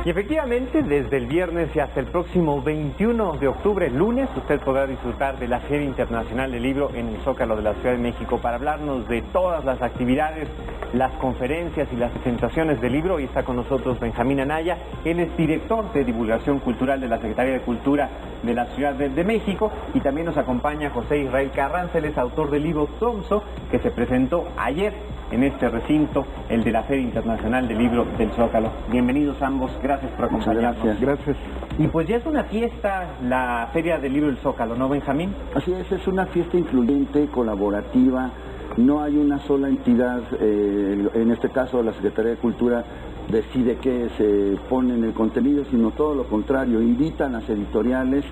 Y efectivamente, desde el viernes y hasta el próximo 21 de octubre, lunes, usted podrá disfrutar de la Feria Internacional del Libro en el Zócalo de la Ciudad de México. Para hablarnos de todas las actividades, las conferencias y las presentaciones del libro, y está con nosotros Benjamín Anaya. Él es director de Divulgación Cultural de la Secretaría de Cultura de la Ciudad de México, y también nos acompaña José Israel Carranza. Él es autor del libro Tromso, que se presentó ayer en este recinto, el de la Feria Internacional del Libro del Zócalo. Bienvenidos ambos, gracias por acompañarnos. Gracias. Y pues ya es una fiesta la Feria del Libro del Zócalo, ¿no, Benjamín? Así es una fiesta influyente, colaborativa. No hay una sola entidad, en este caso la Secretaría de Cultura decide qué se pone en el contenido, sino todo lo contrario, invitan las editoriales,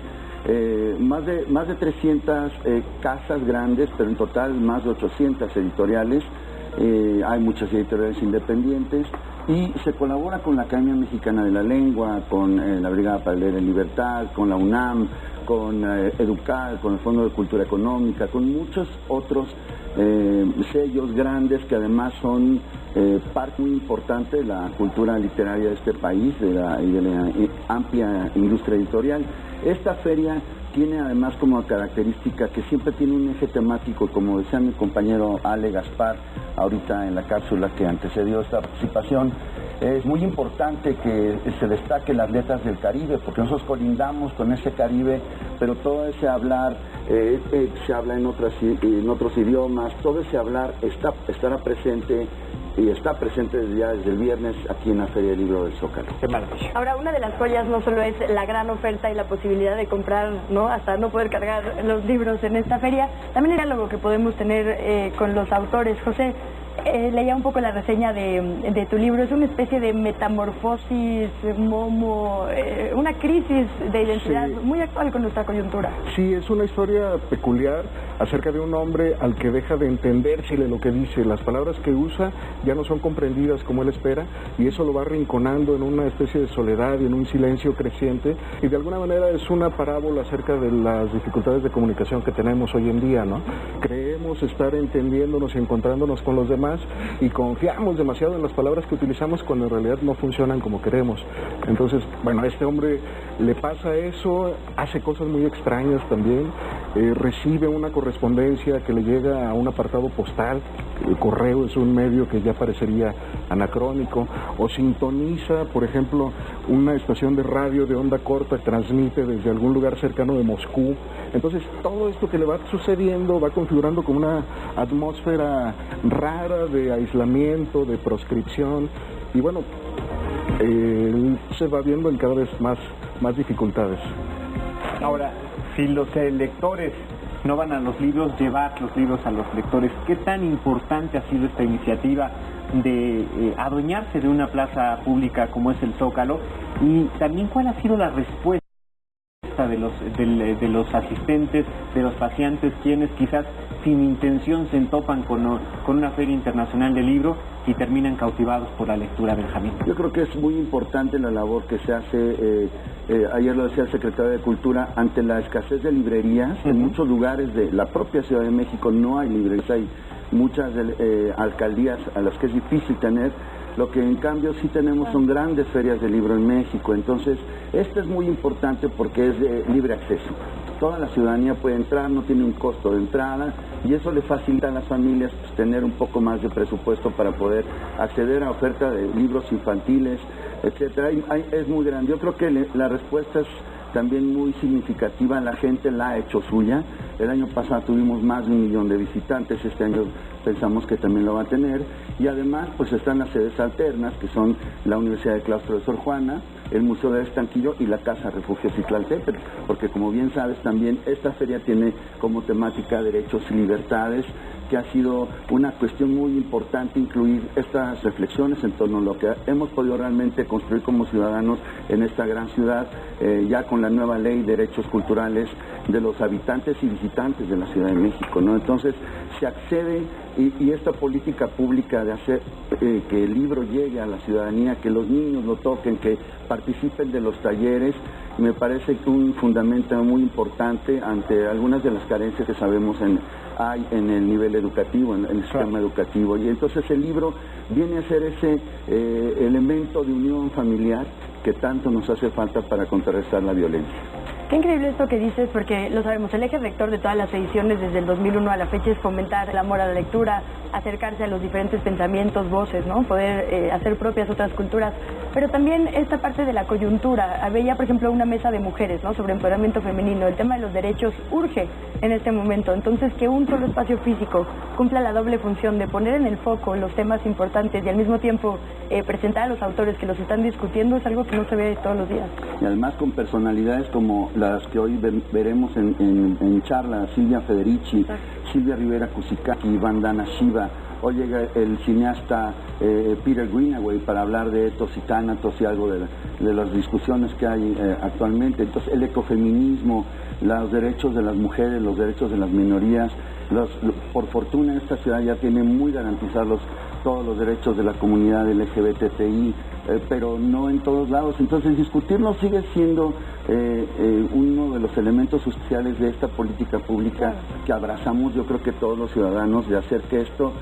más de 300 casas grandes, pero en total más de 800 editoriales. Hay muchas editoriales independientes y se colabora con la Academia Mexicana de la Lengua, con la Brigada para Leer en Libertad, con la UNAM, con Educal, con el Fondo de Cultura Económica, con muchos otros sellos grandes que además son parte muy importante de la cultura literaria de este país y de la amplia industria editorial. Esta feria tiene además como característica que siempre tiene un eje temático, como decía mi compañero Ale Gaspar ahorita en la cápsula que antecedió esta participación. Es muy importante que se destaque las letras del Caribe, porque nosotros colindamos con ese Caribe, pero todo ese hablar se habla en otros idiomas, todo ese hablar estará presente y está presente desde el viernes aquí en la Feria del Libro del Zócalo. Qué maravilla. Ahora, una de las joyas no solo es la gran oferta y la posibilidad de comprar, ¿no?, hasta no poder cargar los libros en esta feria, también el diálogo que podemos tener con los autores. José, leía un poco la reseña de tu libro. Es una especie de metamorfosis, una crisis de identidad muy actual con nuestra coyuntura. Sí, es una historia peculiar acerca de un hombre al que deja de entendérsele lo que dice. Las palabras que usa ya no son comprendidas como él espera, y eso lo va arrinconando en una especie de soledad y en un silencio creciente, y de alguna manera es una parábola acerca de las dificultades de comunicación que tenemos hoy en día, ¿no? Creemos estar entendiéndonos y encontrándonos con los demás, y confiamos demasiado en las palabras que utilizamos cuando en realidad no funcionan como queremos. Entonces, bueno, a este hombre le pasa eso, hace cosas muy extrañas también, recibe una correspondencia que le llega a un apartado postal. El correo es un medio que ya parecería anacrónico, o sintoniza, por ejemplo, una estación de radio de onda corta que transmite desde algún lugar cercano de Moscú. Entonces, todo esto que le va sucediendo va configurando como una atmósfera rara de aislamiento, de proscripción, y bueno, él se va viendo en cada vez más dificultades. Ahora, si los lectores no van a los libros, llevar los libros a los lectores, ¿qué tan importante ha sido esta iniciativa de adueñarse de una plaza pública como es el Zócalo? Y también, ¿cuál ha sido la respuesta de los asistentes, de los paseantes, quienes quizás sin intención se entopan con una Feria Internacional del Libro y terminan cautivados por la lectura, Benjamín? Yo creo que es muy importante la labor que se hace, ayer lo decía el secretario de Cultura, ante la escasez de librerías. En muchos lugares de la propia Ciudad de México no hay librerías, hay muchas alcaldías a las que es difícil tener. Lo que en cambio sí tenemos son grandes ferias de libro en México. Entonces, esto es muy importante porque es de libre acceso. Toda la ciudadanía puede entrar, no tiene un costo de entrada, y eso le facilita a las familias pues, tener un poco más de presupuesto para poder acceder a oferta de libros infantiles, etcétera. Es muy grande. Yo creo que la respuesta es también muy significativa, la gente la ha hecho suya. El año pasado tuvimos más de 1 millón de visitantes, este año pensamos que también lo va a tener, y además pues están las sedes alternas, que son la Universidad del Claustro de Sor Juana, el Museo del Estanquillo y la Casa Refugio Citlaltépetl, porque como bien sabes también esta feria tiene como temática derechos y libertades, que ha sido una cuestión muy importante incluir estas reflexiones en torno a lo que hemos podido realmente construir como ciudadanos en esta gran ciudad, ya con la nueva ley de derechos culturales de los habitantes y visitantes de la Ciudad de México, ¿no? Entonces se accede y esta política pública de hacer que el libro llegue a la ciudadanía, que los niños lo toquen, que participen de los talleres, me parece que un fundamento muy importante ante algunas de las carencias que sabemos hay en el nivel educativo, en el sistema educativo. Y entonces el libro viene a ser ese elemento de unión familiar que tanto nos hace falta para contrarrestar la violencia. Qué increíble esto que dices, porque lo sabemos, el eje rector de todas las ediciones desde el 2001 a la fecha es fomentar el amor a la lectura, acercarse a los diferentes pensamientos, voces, ¿no? Poder hacer propias otras culturas, pero también esta parte de la coyuntura. Veía, por ejemplo, una mesa de mujeres, ¿no? Sobre empoderamiento femenino. El tema de los derechos urge en este momento, entonces que un solo espacio físico cumpla la doble función de poner en el foco los temas importantes y al mismo tiempo presentar a los autores que los están discutiendo es algo que no se ve todos los días. Y además con personalidades como las que hoy veremos en charla, Silvia Federici, exacto, Silvia Rivera Cusickaki, Vandana Shiva. Hoy llega el cineasta Peter Greenaway para hablar de etos y tánatos y algo de las discusiones que hay actualmente. Entonces el ecofeminismo, los derechos de las mujeres, los derechos de las minorías, por fortuna esta ciudad ya tiene muy garantizados todos los derechos de la comunidad LGBTI, pero no en todos lados. Entonces discutirlo sigue siendo uno de los elementos sociales de esta política pública que abrazamos, yo creo que todos los ciudadanos, de hacer que estos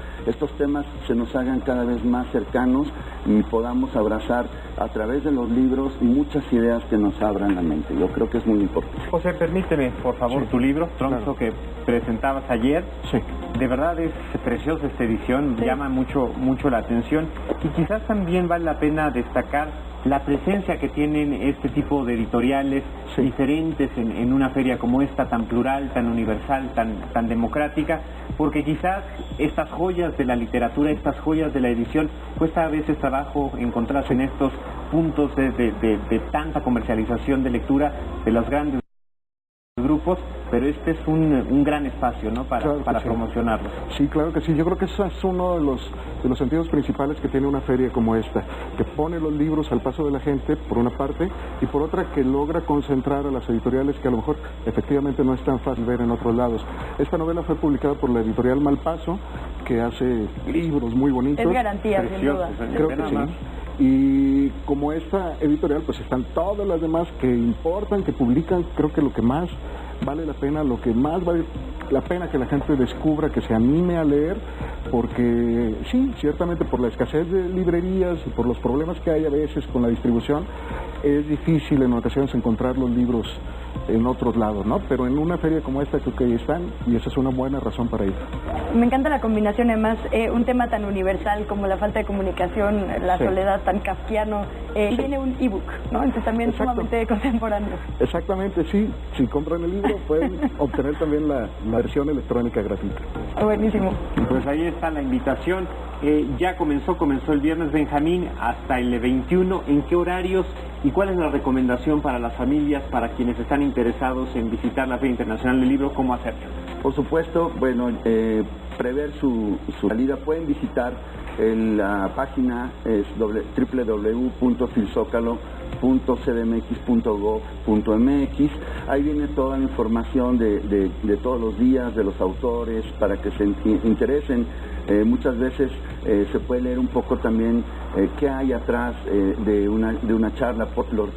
temas se nos hagan cada vez más cercanos y podamos abrazar a través de los libros muchas ideas que nos abran la mente. Yo creo que es muy importante. José, permíteme, por favor, tu libro, Tronzo, que presentabas ayer. Sí. De verdad es preciosa esta edición, llama mucho la atención y quizás también vale la pena destacar la presencia que tienen este tipo de editoriales diferentes en una feria como esta, tan plural, tan universal, tan democrática, porque quizás estas joyas de la literatura, estas joyas de la edición, cuesta a veces trabajo encontrarse en estos puntos de tanta comercialización de lectura de los grandes grupos, pero este es un gran espacio, ¿no? para promocionarlo. Sí, claro que sí. Yo creo que ese es uno de los sentidos principales que tiene una feria como esta, que pone los libros al paso de la gente, por una parte, y por otra que logra concentrar a las editoriales que a lo mejor efectivamente no es tan fácil ver en otros lados. Esta novela fue publicada por la editorial Malpaso, que hace libros muy bonitos. Es garantía, sin duda. Creo que sí. Y como esta editorial, pues están todas las demás que importan, que publican. Creo que lo que más vale la pena, lo que más vale la pena que la gente descubra, que se anime a leer, porque sí, ciertamente por la escasez de librerías y por los problemas que hay a veces con la distribución, es difícil en ocasiones encontrar los libros en otros lados, ¿no? Pero en una feria como esta creo que ahí están y esa es una buena razón para ir. Me encanta la combinación, además, un tema tan universal como la falta de comunicación, la soledad, tan kafkiano, y viene un ebook, ¿no? Entonces también sumamente contemporáneo. Exactamente, sí. Si compran el libro pueden obtener también la versión electrónica gratuita. Buenísimo. Pues ahí está la invitación. Ya comenzó el viernes, Benjamín, hasta el 21. ¿En qué horarios y cuál es la recomendación para las familias, para quienes están interesados en visitar la Feria Internacional del Libro? ¿Cómo hacerlo? Por supuesto, bueno, prever su salida. Pueden visitar la página, es www.filzocalo.cdmx.gov.mx. Ahí viene toda la información de todos los días, de los autores, para que se interesen. Muchas veces se puede leer un poco también qué hay atrás de una charla,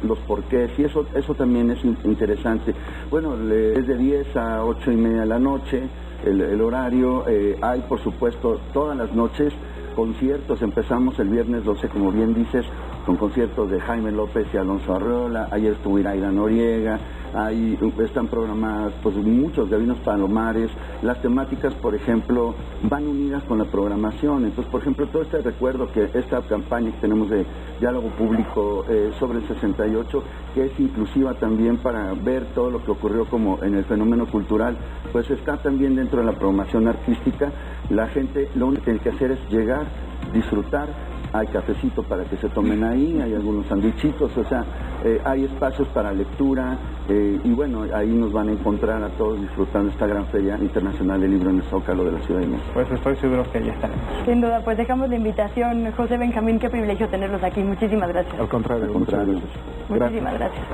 los porqués, y eso también es interesante. Bueno, es de 10 a 8:30 de la noche el horario. Hay, por supuesto, todas las noches conciertos. Empezamos el viernes 12, como bien dices, con conciertos de Jaime López y Alonso Arreola. Ayer estuvo Iraida Noriega. Ahí están programadas pues muchos Gabinos Palomares. Las temáticas, por ejemplo, van unidas con la programación. Entonces, por ejemplo, todo este recuerdo, que esta campaña que tenemos de diálogo público sobre el 68, que es inclusiva también para ver todo lo que ocurrió como en el fenómeno cultural, pues está también dentro de la programación artística. La gente lo único que tiene que hacer es llegar, disfrutar. Hay cafecito para que se tomen ahí, hay algunos sandwichitos, o sea, hay espacios para lectura, y bueno, ahí nos van a encontrar a todos disfrutando esta gran Feria Internacional del Libro en el Zócalo de la Ciudad de México. Pues estoy seguro que ahí estaremos. Sin duda, pues dejamos la invitación. José Benjamín, qué privilegio tenerlos aquí. Muchísimas gracias. Al contrario. Muchísimas gracias.